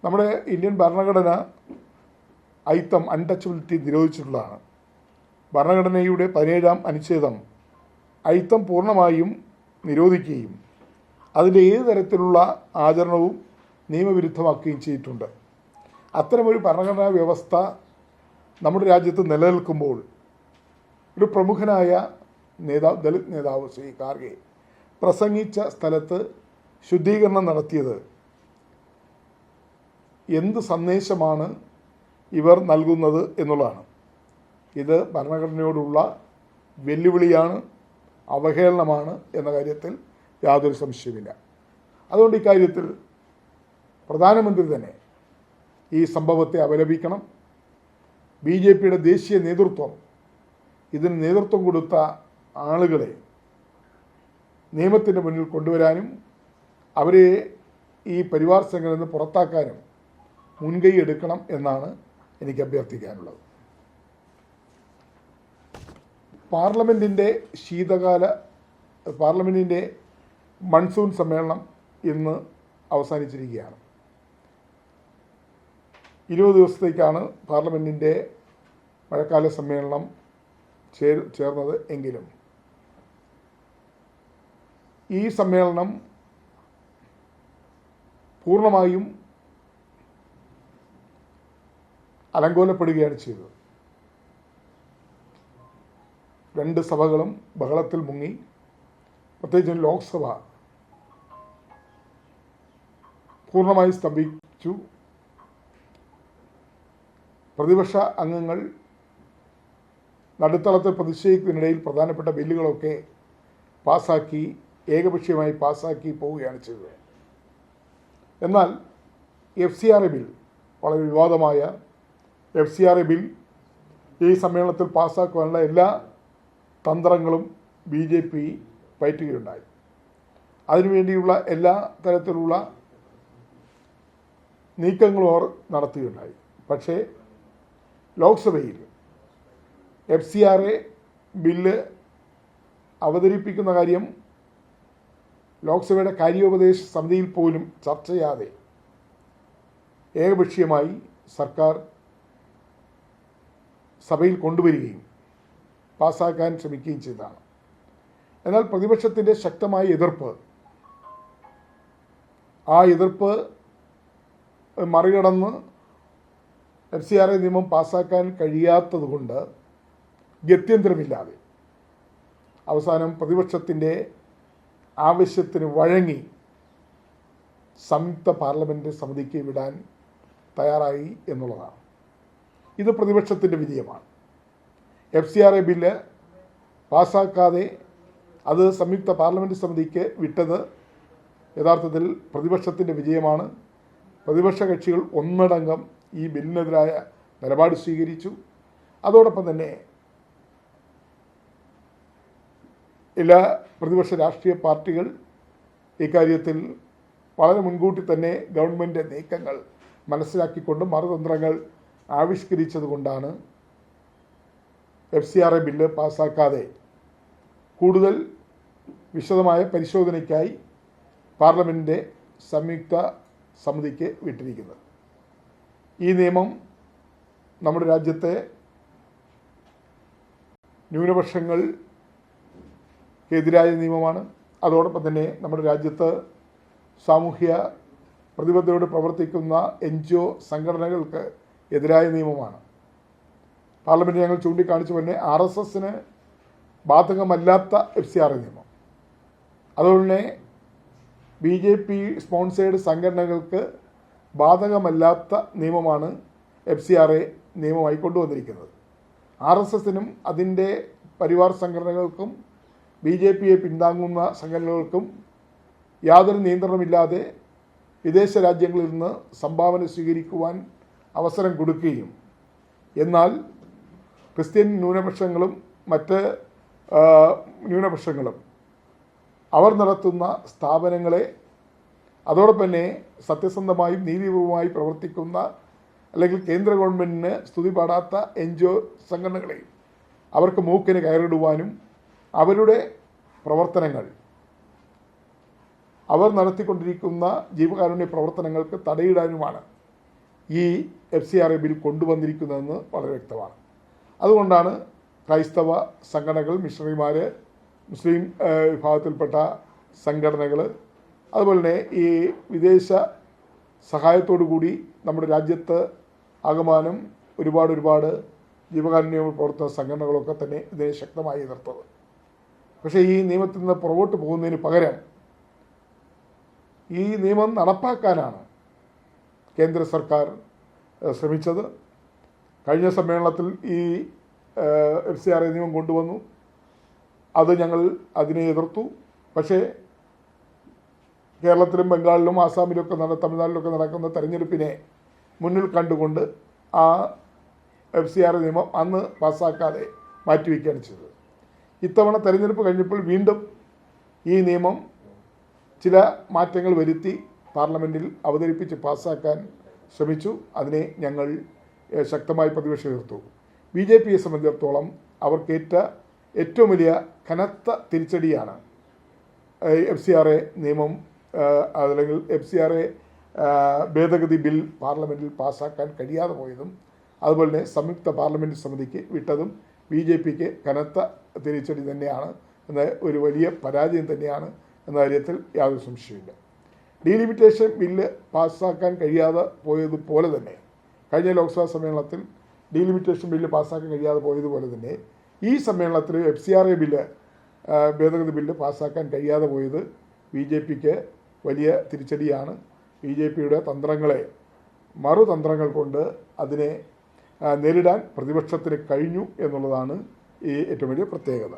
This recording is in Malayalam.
നമ്മുടെ ഇന്ത്യൻ ഭരണഘടന അയിത്തം അൺടച്ചബിലിറ്റി നിരോധിച്ചിട്ടുള്ളതാണ്. ഭരണഘടനയുടെ 17-ാം അനുച്ഛേദം അയിത്തം പൂർണ്ണമായും നിരോധിക്കുകയും അതിൻ്റെ ഏത് തരത്തിലുള്ള ആചരണവും നിയമവിരുദ്ധമാക്കുകയും ചെയ്തിട്ടുണ്ട്. അത്തരമൊരു ഭരണഘടനാ വ്യവസ്ഥ നമ്മുടെ രാജ്യത്ത് നിലനിൽക്കുമ്പോൾ ഒരു പ്രമുഖനായ ദലിത് നേതാവ് ശ്രീ ഖാർഗെ പ്രസംഗിച്ച സ്ഥലത്ത് ശുദ്ധീകരണം നടത്തിയത് എന്ത് സന്ദേശമാണ് ഇവർ നൽകുന്നത് എന്നുള്ളതാണ്. ഇത് ഭരണഘടനയോടുള്ള വെല്ലുവിളിയാണ്, അവഹേളനമാണ് എന്ന കാര്യത്തിൽ യാതൊരു സംശയമില്ല. അതുകൊണ്ട് ഇക്കാര്യത്തിൽ പ്രധാനമന്ത്രി തന്നെ ഈ സംഭവത്തെ അപലപിക്കണം. BJPയുടെ ദേശീയ നേതൃത്വം ഇതിന് നേതൃത്വം കൊടുത്ത ആളുകളെ നിയമത്തിൻ്റെ മുന്നിൽ കൊണ്ടുവരാനും അവരെ ഈ പരിവാർ സംഘടനയിൽ നിന്ന് പുറത്താക്കാനും മുൻകൈ എടുക്കണം എന്നാണ് എനിക്ക് അഭ്യർത്ഥിക്കാനുള്ളത്. പാർലമെൻറ്റിൻ്റെ മൺസൂൺ സമ്മേളനം ഇന്ന് അവസാനിച്ചിരിക്കുകയാണ്. 20 ദിവസത്തേക്കാണ് പാർലമെൻറ്റിൻ്റെ മഴക്കാല സമ്മേളനം ചേർന്നത് എങ്കിലും ഈ സമ്മേളനം പൂർണ്ണമായും അലങ്കോലപ്പെടുകയാണ് ചെയ്തത്. 2 സഭകളും ബഹളത്തിൽ മുങ്ങി. പ്രത്യേകിച്ചും ലോക്സഭ പൂർണ്ണമായി സ്തംഭിച്ചു. പ്രതിപക്ഷ അംഗങ്ങൾ നടുത്തളത്തിൽ പ്രതിഷേധിക്കുന്നതിനിടയിൽ പ്രധാനപ്പെട്ട ബില്ലുകളൊക്കെ ഏകപക്ഷീയമായി പാസ്സാക്കി പോവുകയാണ് ചെയ്തത്. എന്നാൽ FCRA ബിൽ, വളരെ വിവാദമായ FCRA ബിൽ ഈ സമ്മേളനത്തിൽ പാസ്സാക്കുവാനുള്ള എല്ലാ തന്ത്രങ്ങളും BJP പയറ്റുകയുണ്ടായി. അതിനുവേണ്ടിയുള്ള എല്ലാ തരത്തിലുള്ള നീക്കങ്ങളും അവർ നടത്തുകയുണ്ടായി. പക്ഷേ ലോക്സഭയിൽ FCRA ബില്ല് അവതരിപ്പിക്കുന്ന കാര്യം ലോക്സഭയുടെ കാര്യോപദേശ സമിതിയിൽ പോലും ചർച്ച ചെയ്യാതെ ഏകപക്ഷീയമായി സർക്കാർ സഭയിൽ കൊണ്ടുവരികയും പാസ്സാക്കാൻ ശ്രമിക്കുകയും ചെയ്തതാണ്. എന്നാൽ പ്രതിപക്ഷത്തിൻ്റെ ശക്തമായ എതിർപ്പ്, ആ എതിർപ്പ് മറികടന്ന് FCRA നിയമം പാസ്സാക്കാൻ കഴിയാത്തതുകൊണ്ട് ഗത്യന്തരമില്ലാതെ അവസാനം പ്രതിപക്ഷത്തിൻ്റെ ആവശ്യത്തിന് വഴങ്ങി സംയുക്ത പാർലമെൻറ്റ് സമിതിക്ക് വിടാൻ തയ്യാറായി എന്നുള്ളതാണ്. ഇത് പ്രതിപക്ഷത്തിൻ്റെ വിജയമാണ്. FCRA ബില്ല് പാസ്സാക്കാതെ അത് സംയുക്ത പാർലമെൻറ്റ് സമിതിക്ക് വിട്ടത് യഥാർത്ഥത്തിൽ പ്രതിപക്ഷത്തിൻ്റെ വിജയമാണ്. പ്രതിപക്ഷ കക്ഷികൾ ഒന്നടങ്കം ഈ ബില്ലിനെതിരായ നിലപാട് സ്വീകരിച്ചു. അതോടൊപ്പം തന്നെ എല്ലാ പ്രതിപക്ഷ രാഷ്ട്രീയ പാർട്ടികൾ ഇക്കാര്യത്തിൽ വളരെ മുൻകൂട്ടി തന്നെ ഗവൺമെൻറ് നീക്കങ്ങൾ മനസ്സിലാക്കിക്കൊണ്ട് മറുതന്ത്രങ്ങൾ ആവിഷ്കരിച്ചതുകൊണ്ടാണ് FCRA ബില്ല് പാസ്സാക്കാതെ കൂടുതൽ വിശദമായ പരിശോധനയ്ക്കായി പാർലമെൻറ്റിൻ്റെ സംയുക്ത സമിതിക്ക് വിട്ടിരിക്കുന്നത്. ഈ നിയമം നമ്മുടെ രാജ്യത്തെ ന്യൂനപക്ഷങ്ങൾക്കെതിരായ നിയമമാണ്. അതോടൊപ്പം തന്നെ നമ്മുടെ രാജ്യത്ത് സാമൂഹ്യ പ്രതിബദ്ധതയോട് പ്രവർത്തിക്കുന്ന NGO സംഘടനകൾക്ക് എതിരായ നിയമമാണ്. പാർലമെൻറ്റ് ഞങ്ങൾ ചൂണ്ടിക്കാണിച്ചു തന്നെ RSSന് ബാധകമല്ലാത്ത FCRA നിയമം, അതുകൊണ്ട് തന്നെ BJP സ്പോൺസേഡ് സംഘടനകൾക്ക് ബാധകമല്ലാത്ത നിയമമാണ് FCRA നിയമമായി കൊണ്ടുവന്നിരിക്കുന്നത്. RSSനും അതിൻ്റെ പരിവാർ സംഘടനകൾക്കും BJPയെ പിന്താങ്ങുന്ന സംഘടനകൾക്കും യാതൊരു നിയന്ത്രണമില്ലാതെ വിദേശ രാജ്യങ്ങളിൽ നിന്ന് സംഭാവന സ്വീകരിക്കുവാൻ അവസരം കൊടുക്കുകയും എന്നാൽ ക്രിസ്ത്യൻ ന്യൂനപക്ഷങ്ങളും മറ്റ് ന്യൂനപക്ഷങ്ങളും അവർ നടത്തുന്ന സ്ഥാപനങ്ങളെ, അതോടൊപ്പം തന്നെ സത്യസന്ധമായും നീതിപൂർവമായി പ്രവർത്തിക്കുന്ന അല്ലെങ്കിൽ കേന്ദ്ര ഗവൺമെൻറ്റിന് സ്തുതി പാടാത്ത NGO സംഘടനകളെയും അവർക്ക് മൂക്കിന് കയറിടുവാനും അവരുടെ പ്രവർത്തനങ്ങൾ, അവർ നടത്തിക്കൊണ്ടിരിക്കുന്ന ജീവകാരുണ്യ പ്രവർത്തനങ്ങൾക്ക് തടയിടാനുമാണ് ഈ FCRA ബിൽ കൊണ്ടുവന്നിരിക്കുന്നതെന്ന് വളരെ വ്യക്തമാണ്. അതുകൊണ്ടാണ് ക്രൈസ്തവ സംഘടനകൾ, മിഷണറിമാർ, മുസ്ലിം വിഭാഗത്തിൽപ്പെട്ട സംഘടനകൾ, അതുപോലെ തന്നെ ഈ വിദേശ സഹായത്തോടു കൂടി നമ്മുടെ രാജ്യത്ത് ആകമാനം ഒരുപാട് ജീവകാരുണ്യ പ്രവർത്തന സംഘടനകളൊക്കെ തന്നെ ഇതിനെ ശക്തമായി എതിർത്തത്. പക്ഷേ ഈ നിയമത്തിൽ നിന്ന് പുറകോട്ട് പോകുന്നതിന് പകരം ഈ നിയമം നടപ്പാക്കാനാണ് കേന്ദ്ര സർക്കാർ ശ്രമിച്ചത്. കഴിഞ്ഞ സമ്മേളനത്തിൽ ഈ FCRA നിയമം കൊണ്ടുവന്നു. അത് ഞങ്ങൾ അതിനെ എതിർത്തു. പക്ഷേ കേരളത്തിലും ബംഗാളിലും ആസാമിലൊക്കെ തമിഴ്നാട്ടിലൊക്കെ നടക്കുന്ന തെരഞ്ഞെടുപ്പിനെ മുന്നിൽ കണ്ടുകൊണ്ട് ആ FCRA നിയമം അന്ന് പാസ്സാക്കാതെ മാറ്റിവെക്കുകയാണ് ചെയ്തത്. ഇത്തവണ തെരഞ്ഞെടുപ്പ് കഴിഞ്ഞപ്പോൾ വീണ്ടും ഈ നിയമം ചില മാറ്റങ്ങൾ വരുത്തി പാർലമെൻറ്റിൽ അവതരിപ്പിച്ച് പാസ്സാക്കാൻ ശ്രമിച്ചു. അതിനെ ഞങ്ങൾ ശക്തമായി പ്രതിപക്ഷം എതിർത്തു. BJPയെ സംബന്ധിച്ചിടത്തോളം അവർക്കേറ്റ ഏറ്റവും വലിയ കനത്ത തിരിച്ചടിയാണ് FCRA നിയമം അല്ലെങ്കിൽ FCRA ഭേദഗതി ബിൽ പാർലമെൻറ്റിൽ പാസ്സാക്കാൻ കഴിയാതെ പോയതും അതുപോലെ തന്നെ സംയുക്ത പാർലമെൻറ്റ് സമിതിക്ക് വിട്ടതും BJPക്ക് കനത്ത തിരിച്ചടി തന്നെയാണ്, എന്ന ഒരു വലിയ പരാജയം തന്നെയാണ് എന്ന കാര്യത്തിൽ യാതൊരു സംശയമില്ല. ഡീലിമിറ്റേഷൻ ബില്ല് പാസ്സാക്കാൻ കഴിയാതെ പോയതുപോലെ തന്നെ കഴിഞ്ഞ ലോക്സഭാ സമ്മേളനത്തിൽ ഡീലിമിറ്റേഷൻ ബില്ല് പാസ്സാക്കാൻ കഴിയാതെ പോയതുപോലെ തന്നെ ഈ സമ്മേളനത്തിൽ FCRA ബില്ല് ഭേദഗതി ബില്ല് പാസ്സാക്കാൻ കഴിയാതെ പോയത് BJPക്ക് വലിയ തിരിച്ചടിയാണ്. BJPയുടെ തന്ത്രങ്ങളെ മറുതന്ത്രങ്ങൾ കൊണ്ട് അതിനെ നേരിടാൻ പ്രതിപക്ഷത്തിന് കഴിഞ്ഞു എന്നുള്ളതാണ് ഈ ഏറ്റവും വലിയ പ്രത്യേകത.